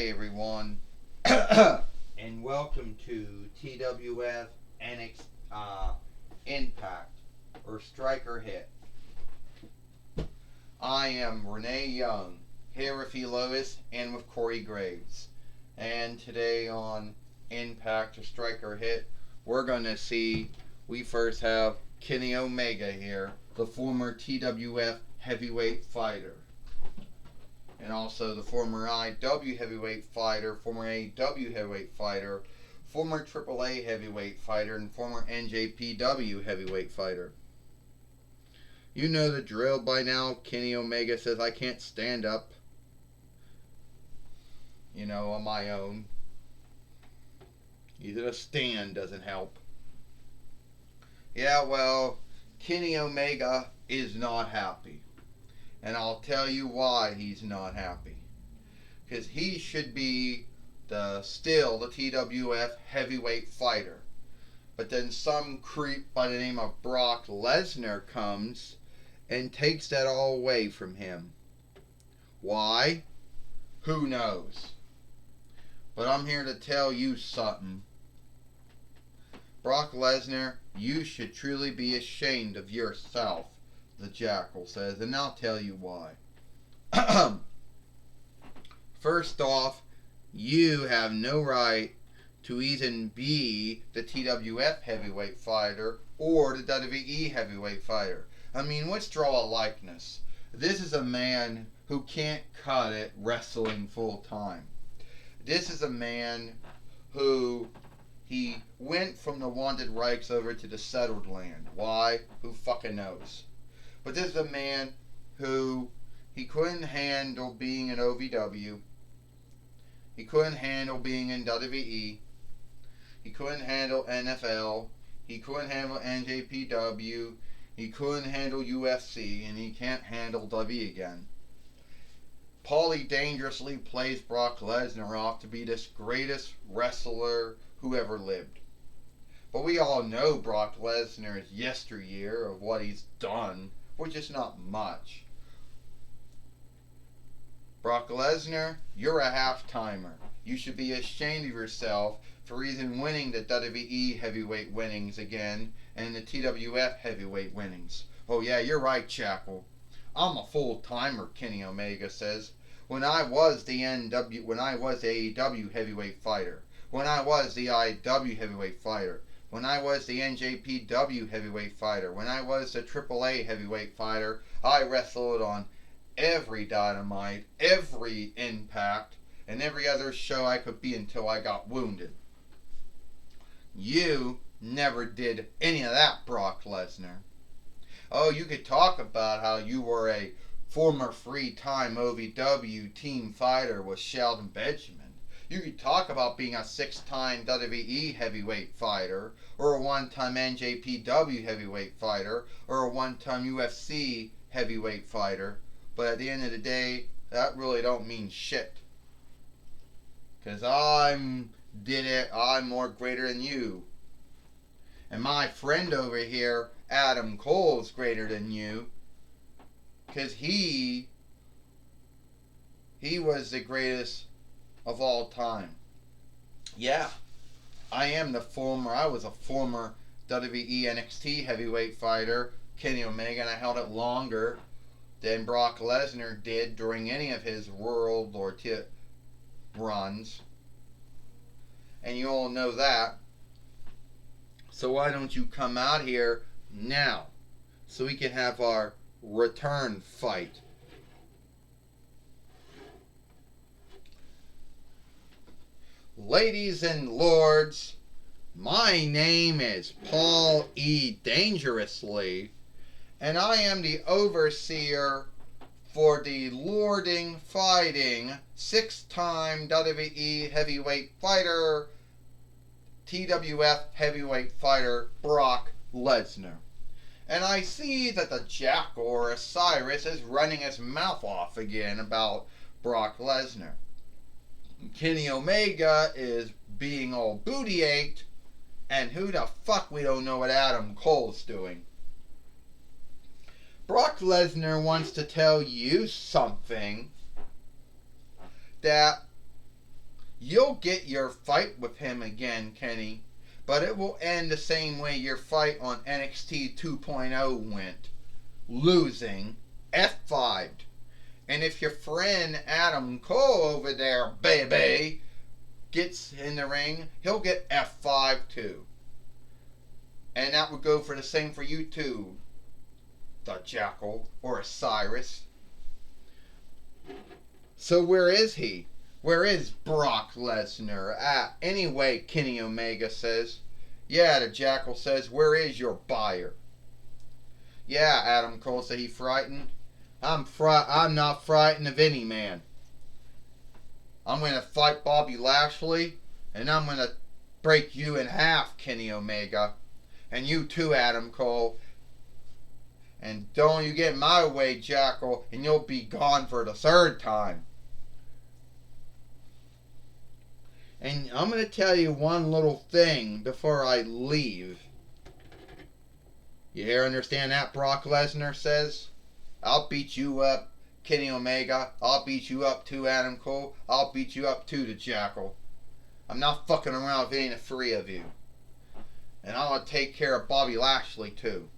Hey everyone, and welcome to TWF NX Impact or Striker Hit. I am Renee Young, here with Lois and with Corey Graves. And today on Impact or Striker Hit, we're going to see, we first have Kenny Omega here, the former TWF heavyweight fighter. And also the former IW heavyweight fighter, former AEW heavyweight fighter, former AAA heavyweight fighter, and former NJPW heavyweight fighter. You know the drill by now. Kenny Omega says, I can't stand up, on my own. Even a stand doesn't help. Yeah, well, Kenny Omega is not happy. And I'll tell you why he's not happy. Because he should be still the TWF heavyweight fighter. But then some creep by the name of Brock Lesnar comes and takes that all away from him. Why? Who knows? But I'm here to tell you something. Brock Lesnar, you should truly be ashamed of yourself, the Jackal says, and I'll tell you why. First off, you have no right to even be the TWF heavyweight fighter or the WWE heavyweight fighter. I mean, let's draw a likeness. This is a man who can't cut it wrestling full time. This is a man who he went from the wanted rights over to the settled land. Why? Who fucking knows? But this is a man who he couldn't handle being in OVW. He couldn't handle being in WWE. He couldn't handle NFL. He couldn't handle NJPW. He couldn't handle UFC. And he can't handle WWE again. Paulie dangerously plays Brock Lesnar off to be this greatest wrestler who ever lived. But we all know Brock Lesnar's yesteryear of what he's done, which is not much. Brock Lesnar, you're a half-timer. You should be ashamed of yourself for even winning the WWE heavyweight winnings again and the TWF heavyweight winnings. Oh yeah, you're right, Jackal. I'm a full-timer, Kenny Omega says. When I was the AEW heavyweight fighter, when I was the IW heavyweight fighter, when I was the NJPW heavyweight fighter, when I was the AAA heavyweight fighter, I wrestled on every Dynamite, every Impact, and every other show I could be until I got wounded. You never did any of that, Brock Lesnar. Oh, you could talk about how you were a former three-time OVW team fighter with Shelton Benjamin. You could talk about being a six-time WWE heavyweight fighter, or a one-time NJPW heavyweight fighter, or a one-time UFC heavyweight fighter. But at the end of the day, that really don't mean shit. Because I'm more greater than you. And my friend over here, Adam Cole, is greater than you. Because he was the greatest of all time. Yeah, I was a former WWE NXT heavyweight fighter, Kenny Omega, and I held it longer than Brock Lesnar did during any of his world or runs. And you all know that. So why don't you come out here now so we can have our return fight? Ladies and lords, my name is Paul E. Dangerously, and I am the overseer for the lording, fighting, six-time WWE heavyweight fighter, TWF heavyweight fighter, Brock Lesnar. And I see that the Jackal or Osiris is running his mouth off again about Brock Lesnar. Kenny Omega is being all booty-ached, and who the fuck we don't know what Adam Cole's doing. Brock Lesnar wants to tell you something that You'll get your fight with him again, Kenny, but it will end the same way your fight on NXT 2.0 went, losing F5'd. And if your friend Adam Cole over there, baby, gets in the ring, he'll get F5 too. And that would go for the same for you too, the Jackal or Osiris. So where is he? Where is Brock Lesnar at? Anyway, Kenny Omega says. Yeah, the Jackal says, where is your buyer? Yeah, Adam Cole said, he frightened. I'm not frightened of any man. I'm going to fight Bobby Lashley, and I'm going to break you in half, Kenny Omega. And you too, Adam Cole. And don't you get in my way, Jackal, and you'll be gone for the third time. And I'm going to tell you one little thing before I leave. You hear, understand that, Brock Lesnar says? I'll beat you up, Kenny Omega. I'll beat you up too, Adam Cole. I'll beat you up too, the Jackal. I'm not fucking around with any of the three of you. And I'm going to take care of Bobby Lashley too.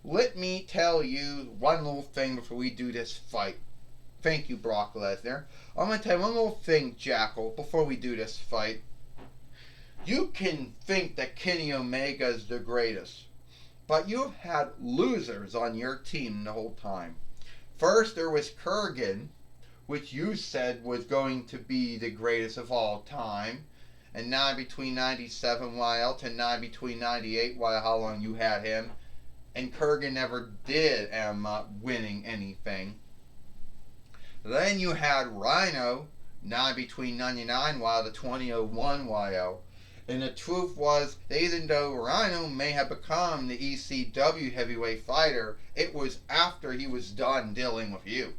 Let me tell you one little thing before we do this fight. Thank you, Brock Lesnar. I'm going to tell you one little thing, Jackal, before we do this fight. You can think that Kenny Omega is the greatest, but you've had losers on your team the whole time. First, there was Kurgan, which you said was going to be the greatest of all time. And now between 97 while to now between 98 while how long you had him. And Kurgan never did end up winning anything. Then you had Rhino, now between 99 while to 2001 while. And the truth was, even though Rhino may have become the ECW heavyweight fighter, it was after he was done dealing with you.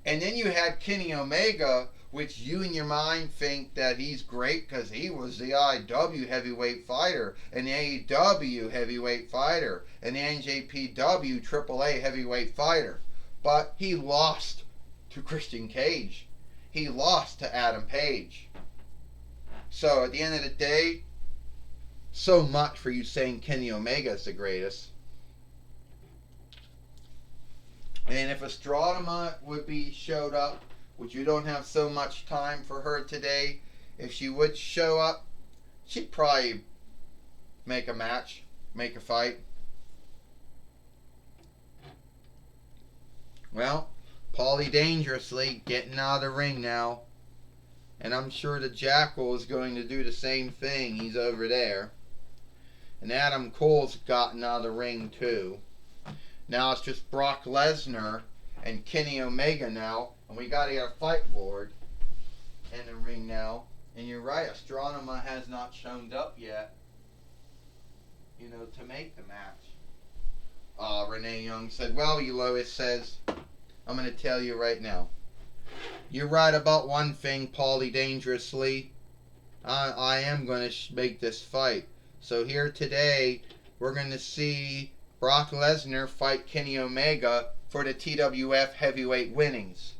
And then you had Kenny Omega, which you in your mind think that he's great because he was the IW heavyweight fighter, and the AEW heavyweight fighter, and the NJPW AAA heavyweight fighter. But he lost to Christian Cage. He lost to Adam Page. So at the end of the day, so much for you saying Kenny Omega is the greatest. And if Astronema would be showed up, which you don't have so much time for her today, if she would show up, she'd probably make a match, make a fight. Well, Paulie Dangerously getting out of the ring now. And I'm sure the Jackal is going to do the same thing. He's over there. And Adam Cole's gotten out of the ring too. Now it's just Brock Lesnar and Kenny Omega now. And we got to get a fight board in the ring now. And you're right, Astronema has not shown up yet, to make the match. Renee Young said, well, Lois says, I'm going to tell you right now. You're right about one thing, Paulie Dangerously. I am going to make this fight. So here today, we're going to see Brock Lesnar fight Kenny Omega for the TWF heavyweight winnings.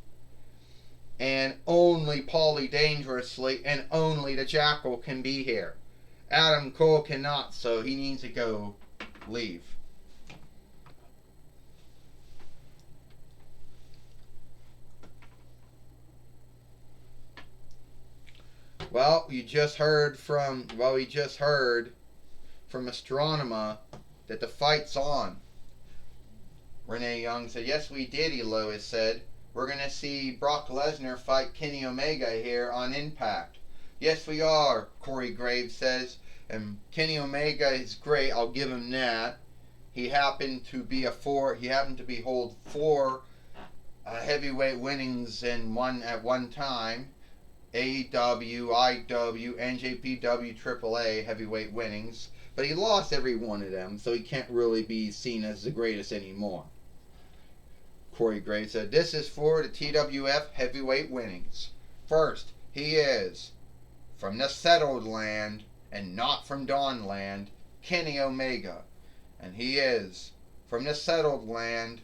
And only Paulie Dangerously and only the Jackal can be here. Adam Cole cannot, so he needs to leave. Well, we just heard from Astronema that the fight's on. Renee Young said, yes, we did, Lois said. We're going to see Brock Lesnar fight Kenny Omega here on Impact. Yes, we are, Corey Graves says. And Kenny Omega is great, I'll give him that. He happened to hold four heavyweight winnings at one time. AEW, IW, NJPW, AAA heavyweight winnings. But he lost every one of them, so he can't really be seen as the greatest anymore. Corey Graves said, this is for the TWF heavyweight winnings. First, he is from the settled land and not from Dawn Land, Kenny Omega. And he is from the settled land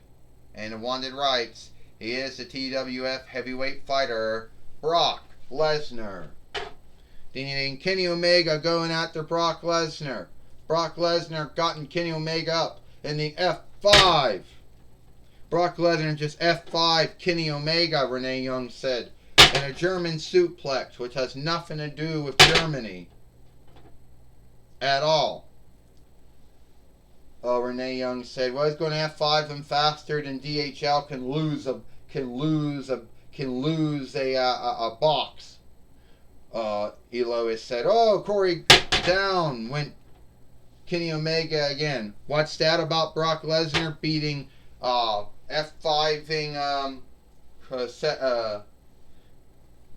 and the wanted rights. He is the TWF heavyweight fighter, Brock Lesnar. Ding ding. Kenny Omega going after Brock Lesnar. Brock Lesnar gotten Kenny Omega up in the F5. Brock Lesnar just F5 Kenny Omega, Renee Young said, in a German suplex, which has nothing to do with Germany at all. Renee Young said, well, he's going to F5 him faster than DHL can lose a box. Elois said, oh, Corey down went Kenny Omega again. What's that about Brock Lesnar beating F5ing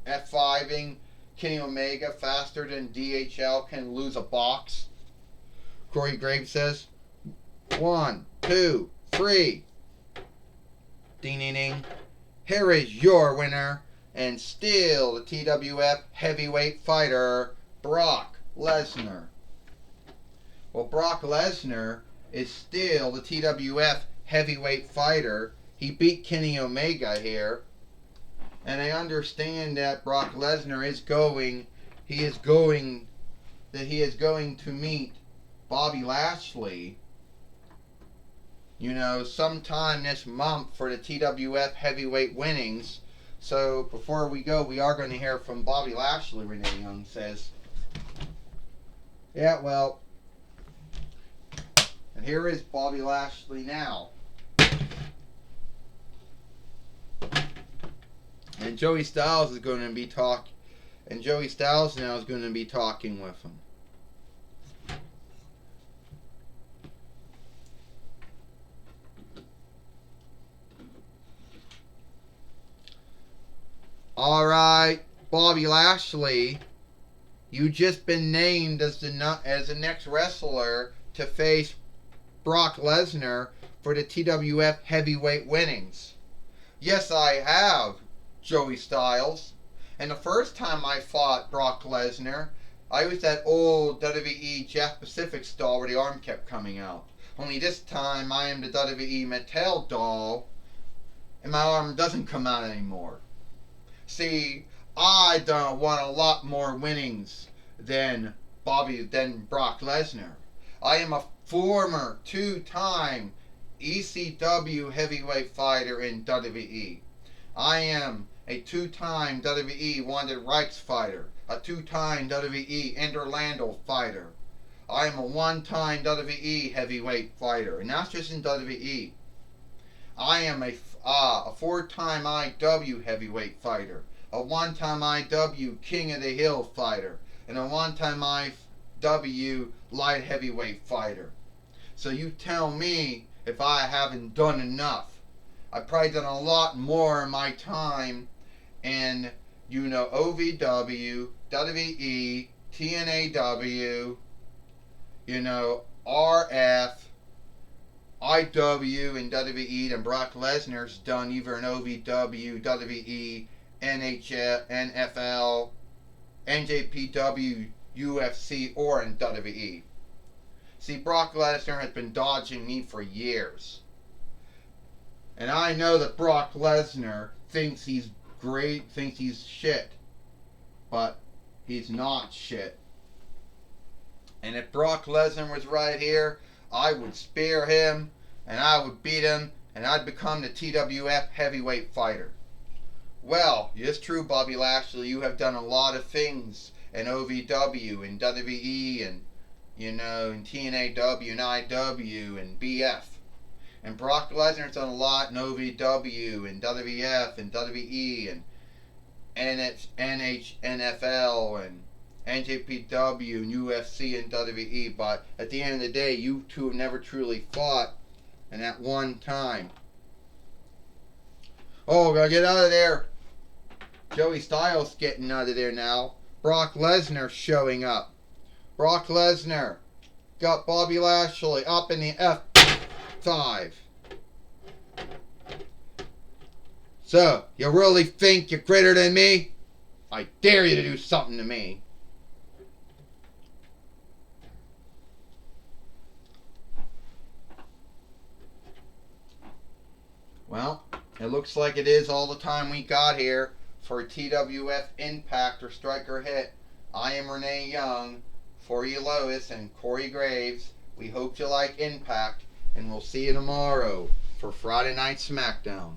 F5ing Kenny Omega faster than DHL can lose a box? Corey Graves says, 1, 2, 3. Ding ding ding. Here is your winner, and still the TWF heavyweight fighter, Brock Lesnar. Well, Brock Lesnar is still the TWF heavyweight fighter. He beat Kenny Omega here. And I understand that Brock Lesnar is going to meet Bobby Lashley, sometime this month for the TWF heavyweight winnings. So before we go, we are going to hear from Bobby Lashley, Renee Young says. Yeah, well, and here is Bobby Lashley now. And Joey Styles is going to be talking with him. All right, Bobby Lashley, you just been named as the next wrestler to face Brock Lesnar for the TWF heavyweight winnings. Yes, I have, Joey Styles. And the first time I fought Brock Lesnar, I was that old WWE Jeff Pacific doll where the arm kept coming out. Only this time I am the WWE Mattel doll and my arm doesn't come out anymore. See, I done won a lot more winnings than Brock Lesnar. I am a former 2-time ECW heavyweight fighter in WWE. I am a 2-time WWE Wanted Rights fighter, a 2-time WWE Interlando fighter. I am a 1-time WWE heavyweight fighter, and that's just in WWE. I am a 4-time IW heavyweight fighter, a 1-time IW King of the Hill fighter, and a 1-time IW light heavyweight fighter. So you tell me if I haven't done enough. I've probably done a lot more in my time in, OVW, WWE, TNAW, RF, IW, and WWE than Brock Lesnar's done either in OVW, WWE, NHL, NFL, NJPW, UFC, or in WWE. See, Brock Lesnar has been dodging me for years. And I know that Brock Lesnar thinks he's great, thinks he's shit. But he's not shit. And if Brock Lesnar was right here, I would spear him, and I would beat him, and I'd become the TWF heavyweight fighter. Well, it's true, Bobby Lashley, you have done a lot of things in OVW, and WWE, and, in TNAW, and IW, and BF. And Brock Lesnar's done a lot in OVW, and WWF, and WWE, and NFL, and NJPW, and UFC, and WWE. But at the end of the day, you two have never truly fought, and at one time. Oh, gotta get out of there. Joey Styles getting out of there now. Brock Lesnar showing up. Brock Lesnar got Bobby Lashley up in the F5. So, you really think you're greater than me? I dare you to do something to me. Well, it looks like it is all the time we got here for TWF Impact or Striker Hit. I am Renee Young. For you, Lois and Corey Graves, we hope you like Impact, and we'll see you tomorrow for Friday Night SmackDown.